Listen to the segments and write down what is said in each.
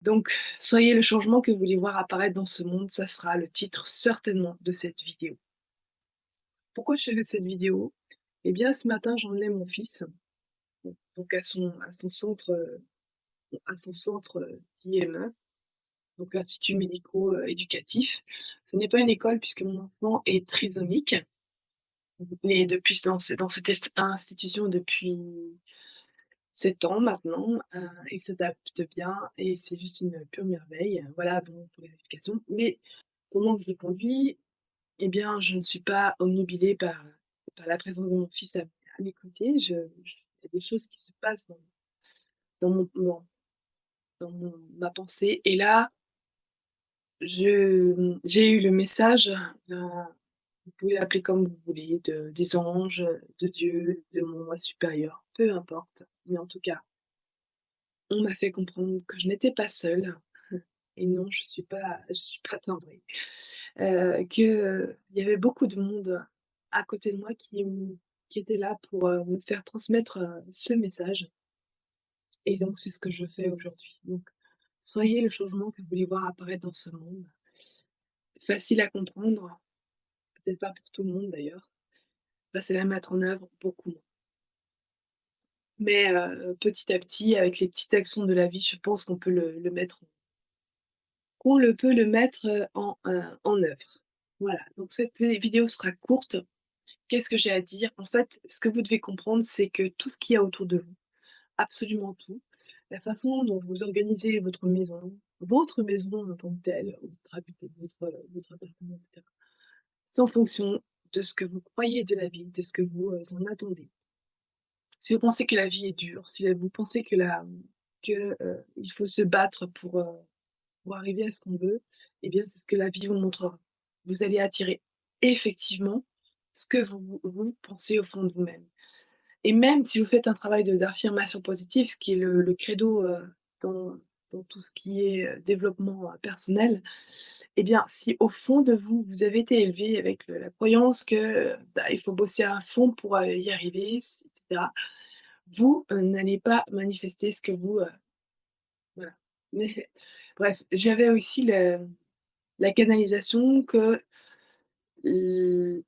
Donc, soyez le changement que vous voulez voir apparaître dans ce monde, ça sera le titre certainement de cette vidéo. Pourquoi je fais cette vidéo? Eh bien, ce matin, j'emmenais mon fils, donc à son centre d'IME, donc Institut médico-éducatif. Ce n'est pas une école puisque mon enfant est trisomique, mais depuis dans cette institution depuis 7 ans maintenant, il s'adapte bien et c'est juste une pure merveille. Voilà donc pour l'explication. Mais pendant que je le conduis, eh bien, je ne suis pas obnubilée par la présence de mon fils à mes côtés. Il y a des choses qui se passent dans mon ma pensée et là, j'ai eu le message, vous pouvez l'appeler comme vous voulez, des anges, de Dieu, de mon moi supérieur, peu importe. Mais en tout cas, on m'a fait comprendre que je n'étais pas seule et non, je suis pas timbrée. Il y avait beaucoup de monde à côté de moi qui était là pour, me faire transmettre, ce message et donc c'est ce que je fais aujourd'hui. Donc soyez le changement que vous voulez voir apparaître dans ce monde. Facile à comprendre, peut-être pas pour tout le monde d'ailleurs, facile à mettre en œuvre, beaucoup moins. Mais petit à petit, avec les petites actions de la vie, je pense qu'on le peut le mettre, en œuvre. Voilà, donc cette vidéo sera courte. Qu'est-ce que j'ai à dire? En fait, ce que vous devez comprendre, c'est que tout ce qu'il y a autour de vous, absolument tout, la façon dont vous organisez votre maison en tant que telle, où vous habitez votre appartement et cetera, c'est en fonction de ce que vous croyez de la vie, de ce que vous, en attendez. Si vous pensez que la vie est dure, si vous pensez il faut se battre pour arriver à ce qu'on veut, eh bien, c'est ce que la vie vous montrera. Vous allez attirer effectivement ce que vous pensez au fond de vous-même. Et même si vous faites un travail d'affirmation positive, ce qui est le credo, dans tout ce qui est, développement, personnel, eh bien, si au fond de vous, vous avez été élevé avec la croyance que, bah, il faut bosser à fond pour, y arriver, et cetera, vous, n'allez pas manifester ce que vous, voilà. Mais bref, j'avais aussi la canalisation que l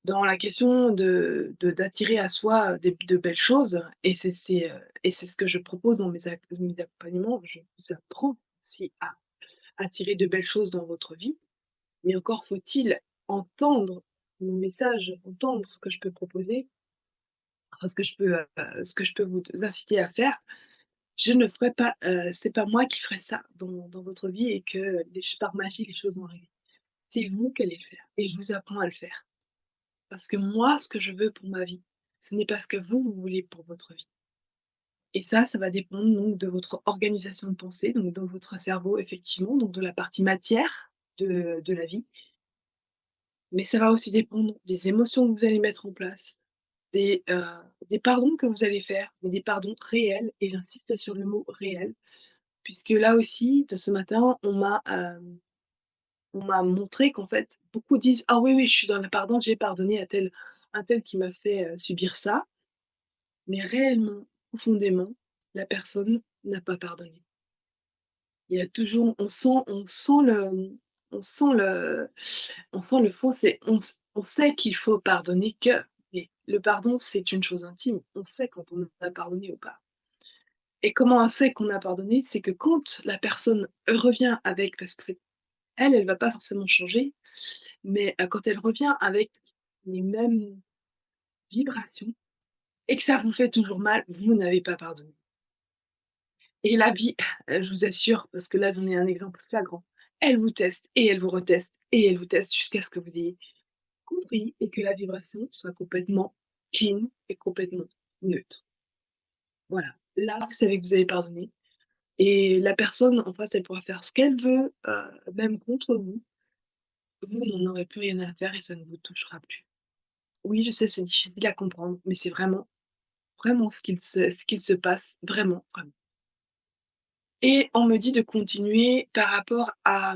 dans la question d'attirer à soi de belles choses et c'est ce que je propose dans mes accompagnements. Je vous apprends aussi à attirer de belles choses dans votre vie, mais encore faut-il entendre mon message, entendre ce que je peux proposer, enfin ce que je peux vous inciter à faire. Je ne ferai pas, c'est pas moi qui ferai ça dans votre vie et que les par magie les choses vont arriver. C'est vous qui allez le faire et je vous apprends à le faire. Parce que moi, ce que je veux pour ma vie, ce n'est pas ce que vous voulez pour votre vie. Et ça va dépendre donc de votre organisation de pensée, donc dans votre cerveau effectivement, donc de la partie matière de la vie. Mais ça va aussi dépendre des émotions que vous allez mettre en place, des pardons que vous allez faire, mais des pardons réels et j'insiste sur le mot réel, puisque là aussi, de ce matin, on m'a montré qu'en fait, beaucoup disent: «Ah oui, oui, je suis dans la pardon, j'ai pardonné à un tel qui m'a fait, subir ça». Mais réellement, profondément, la personne n'a pas pardonné. Il y a toujours on sent le on sent le fond, on sait qu'il faut pardonner mais le pardon, c'est une chose intime. On sait quand on a pardonné ou pas. Et comment on sait qu'on a pardonné? C'est que quand la personne revient avec parce qu'elle, elle va pas forcément changer, mais quand elle revient avec les mêmes vibrations et que ça vous fait toujours mal, vous n'avez pas pardonné. Et la vie, je vous assure, parce que là, j'en ai un exemple flagrant, elle vous teste et elle vous reteste et elle vous teste jusqu'à ce que vous ayez compris et que la vibration soit complètement clean et complètement neutre. Voilà. Là, vous savez que vous avez pardonné et la personne en face, elle pourra faire ce qu'elle veut, même contre vous. Vous n'en aurez plus rien à faire et ça ne vous touchera plus. Oui, je sais, c'est difficile à comprendre, mais c'est vraiment, vraiment ce qu'il se passe, vraiment, vraiment. Et on me dit de continuer par rapport à,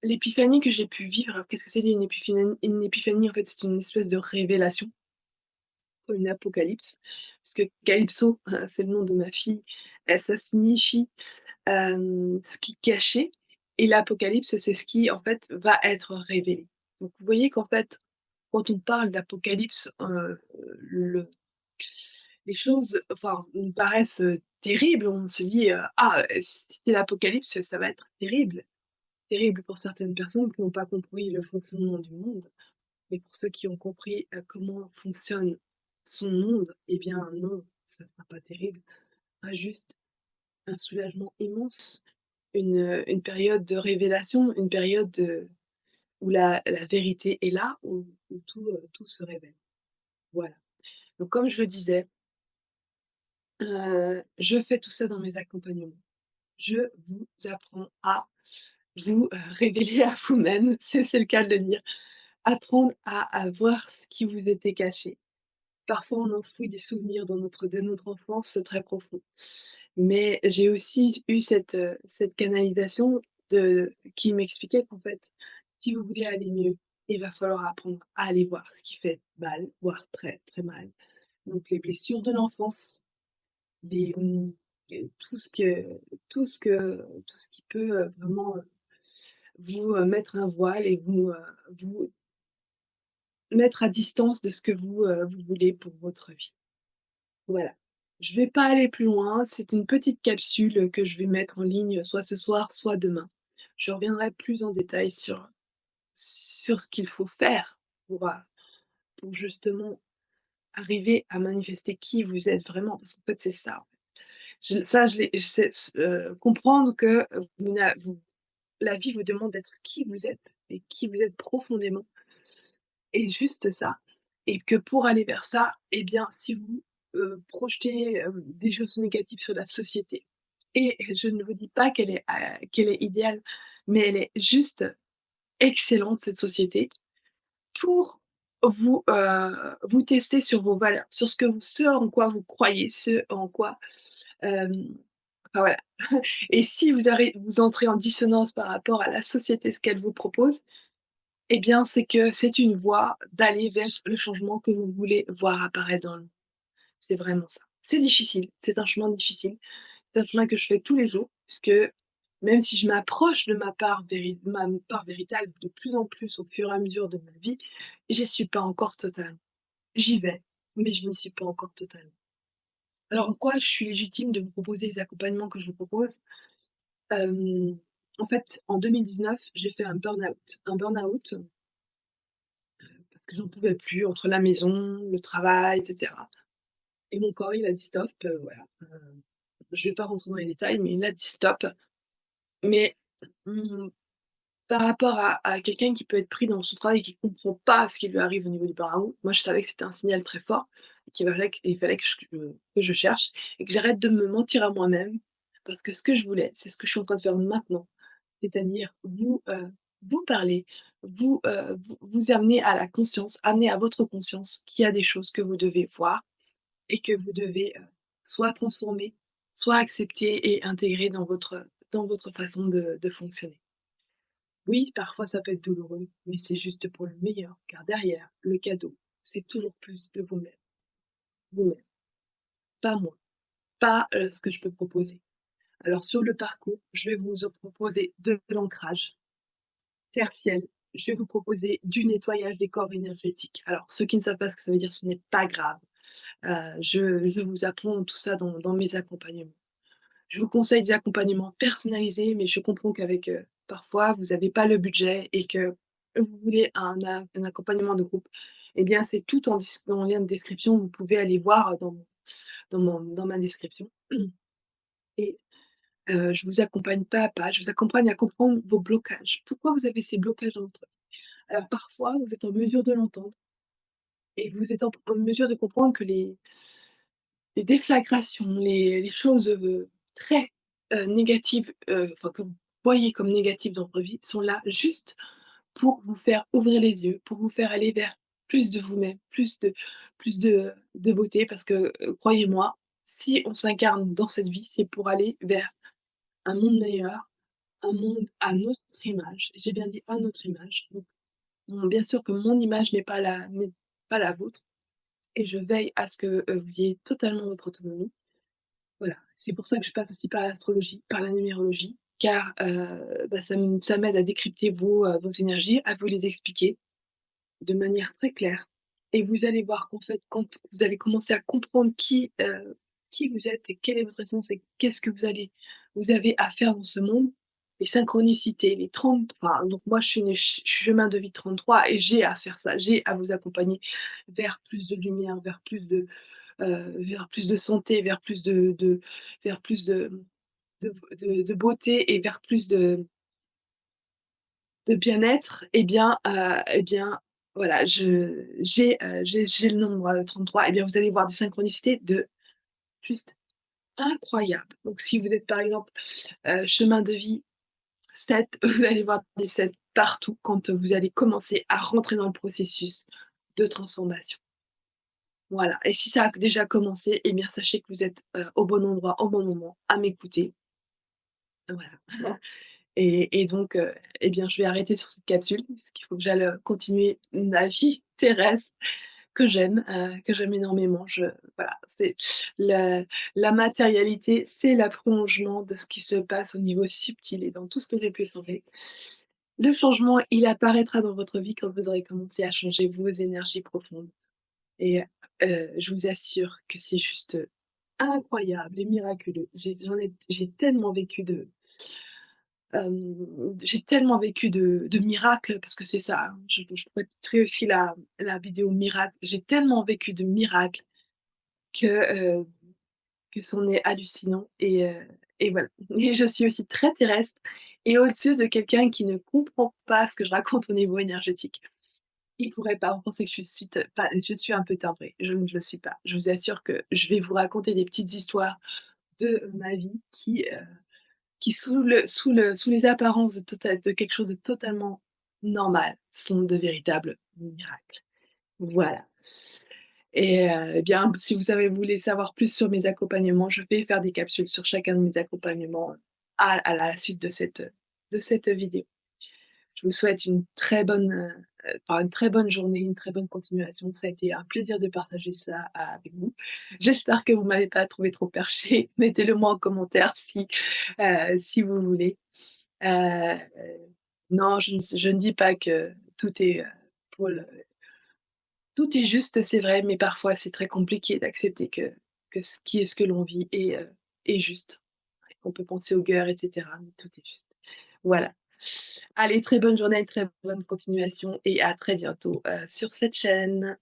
l'épiphanie que j'ai pu vivre. Alors qu'est-ce que c'est une épiphanie? Une épiphanie, en fait, c'est une espèce de révélation, comme une apocalypse, puisque Calypso, c'est le nom de ma fille, ça signifie, ce qui est caché et l'apocalypse, c'est ce qui, en fait, va être révélé. Donc vous voyez qu'en fait, quand on parle d'apocalypse, le les choses, enfin, nous paraissent, terribles. On se dit, «Ah, si c'est l'apocalypse, ça va être terrible». Terrible pour certaines personnes qui n'ont pas compris le fonctionnement du monde, mais pour ceux qui ont compris, comment fonctionne son monde, eh bien non, ça ne sera pas terrible. Ce sera juste un soulagement immense, une période de révélation, une période, où la vérité est là, où tout se révèle. Voilà. Donc comme je le disais, je fais tout ça dans mes accompagnements. Je vous apprends à vous, révéler à vous-même, c'est le cas de le dire. Apprendre à voir ce qui vous était caché. Parfois, on enfouit des souvenirs dans de notre enfance très profonds. Mais j'ai aussi eu cette canalisation qui m'expliquait qu'en fait, si vous voulez aller mieux, il va falloir apprendre à aller voir ce qui fait mal, voire très, très mal. Donc les blessures de l'enfance, les, tout ce qui peut, vraiment, vous, mettre un voile et vous mettre à distance de ce que vous voulez pour votre vie. Voilà. Je vais pas aller plus loin, c'est une petite capsule que je vais mettre en ligne soit ce soir, soit demain. Je reviendrai plus en détail sur ce qu'il faut faire pour justement arriver à manifester qui vous êtes vraiment, parce qu'en fait, c'est ça. Je l'ai c'est comprendre que, la vie vous demande d'être qui vous êtes et qui vous êtes profondément et juste ça et que pour aller vers ça, eh bien, si vous, projetez, des choses négatives sur la société et je ne vous dis pas qu'elle est idéale, mais elle est juste excellente cette société pour vous tester sur vos valeurs, sur ce en quoi vous croyez, ce en quoi, hem, enfin voilà. Et si vous entrez en dissonance par rapport à la société, ce qu'elle vous propose, eh bien, c'est que c'est une voie d'aller vers le changement que vous voulez voir apparaître dans le monde. C'est vraiment ça. C'est difficile, c'est un chemin difficile. C'est un chemin que je fais tous les jours, puisque même si je m'approche de ma part véritable de plus en plus au fur et à mesure de ma vie, j'y suis pas encore totalement. J'y vais, mais je n'y suis pas encore totalement. Alors en quoi je suis légitime de vous proposer les accompagnements que je vous propose? Hem, En fait, en 2019, j'ai fait un burn-out. Un burn-out, parce que j'en pouvais plus entre la maison, le travail et cetera et mon corps, il a dit: «Stop», voilà, je vais pas rentrer dans les détails, mais il a dit: «Stop». Mais, mmh, par rapport à quelqu'un qui peut être pris dans son travail et qui comprend pas ce qui lui arrive au niveau du burn-out, moi je savais que c'était un signal très fort et qu'il fallait que je cherche et que j'arrête de me mentir à moi-même parce que ce que je voulais, c'est ce que je suis en train de faire maintenant. C'est-à-dire vous parler, vous amener à la conscience, amener à votre conscience qu'il y a des choses que vous devez voir et que vous devez, soit transformer, soit accepter et intégrer dans votre façon de fonctionner. Oui, parfois ça peut être douloureux, mais c'est juste pour le meilleur, car derrière, le cadeau, c'est toujours plus de vous-même, vous-même, pas moi, pas, ce que je peux proposer. Alors sur le parcours, je vais vous en proposer de l'ancrage tertiel, je vais vous proposer du nettoyage des corps énergétiques. Alors ceux qui ne savent pas ce que ça veut dire, ce n'est pas grave. Je vous apprends tout ça dans mes accompagnements. Je vous conseille des accompagnements personnalisés, mais je comprends qu'avec, parfois vous avez pas le budget et que vous voulez un accompagnement de groupe. Eh bien, c'est tout en lien de description. Vous pouvez aller voir, dans ma description et je vous accompagne pas à pas. Je vous accompagne à comprendre vos blocages. Pourquoi vous avez ces blocages dans votre vie? Alors parfois, vous êtes en mesure de l'entendre et vous êtes en mesure de comprendre que les déflagrations, les choses, très, négatives, enfin que vous voyez comme négatives dans votre vie sont là juste pour vous faire ouvrir les yeux, pour vous faire aller vers plus de vous-même, plus de beauté parce que, croyez-moi, si on s'incarne dans cette vie, c'est pour aller vers un monde meilleur, un monde à notre image. J'ai bien dit à notre image. Donc, bon, bien sûr que mon image n'est pas la vôtre et je veille à ce que, vous ayez totalement votre autonomie. Voilà, C'est pour ça que je passe aussi par l'astrologie, par la numérologie, car, bah, ça m'aide à décrypter vos énergies, à vous les expliquer de manière très claire et vous allez voir qu'en fait, quand vous allez commencer à comprendre qui vous êtes et quelle est votre essence et qu'est-ce que vous avez à faire dans ce monde, les synchronicités, les 30 enfin, donc moi je suis née chemin de vie 33 et j'ai à faire ça, j'ai à vous accompagner vers plus de lumière, vers plus de santé, vers plus de beauté et vers plus de bien-être, eh bien, voilà, j'ai le nombre, 33 et bien, vous allez voir des synchronicités de juste incroyables. Donc si vous êtes, par exemple, chemin de vie 7, vous allez voir des 7 partout quand, vous allez commencer à rentrer dans le processus de transformation. Voilà et si ça a déjà commencé, eh bien, sachez que vous êtes, au bon endroit, au bon moment, à m'écouter. Voilà. Et donc, eh bien, je vais arrêter sur cette capsule, parce qu'il faut que j'aille, continuer ma vie terrestre que j'aime énormément. Voilà, c'est la la matérialité, c'est la prolongement de ce qui se passe au niveau subtil et dans tout ce que j'ai pu changer. Le changement, il apparaîtra dans votre vie quand vous aurez commencé à changer vos énergies profondes et je vous assure que c'est juste, incroyable et miraculeux. J'ai tellement vécu j'ai tellement vécu de miracles parce que c'est ça, hein, je mettrai aussi la vidéo miracle. J'ai tellement vécu de miracles que, heu, que c'en est hallucinant et voilà et je suis aussi très terrestre et au-dessus de quelqu'un qui ne comprend pas ce que je raconte au niveau énergétique. Il pourrait pas penser que je suis un peu timbrée, je ne le suis pas. Je vous assure que je vais vous raconter des petites histoires de ma vie qui sous les apparences de quelque chose de totalement normal, sont de véritables miracles. Voilà et eh bien, si vous voulez savoir plus sur mes accompagnements, je vais faire des capsules sur chacun de mes accompagnements, à la suite de cette vidéo. Je vous souhaite une très bonne journée, une très bonne continuation. Ça a été un plaisir de partager ça avec vous. J'espère que vous m'avez pas trouvé trop perché. Mettez-le moi en commentaire si vous voulez. Heu, non, je ne dis pas que pour le tout est juste, c'est vrai, mais parfois c'est très compliqué d'accepter que ce que l'on vit est juste. On peut penser au cœur et cetera, mais tout est juste. Voilà. Allez, très bonne journée, très bonne continuation et à très bientôt, sur cette chaîne.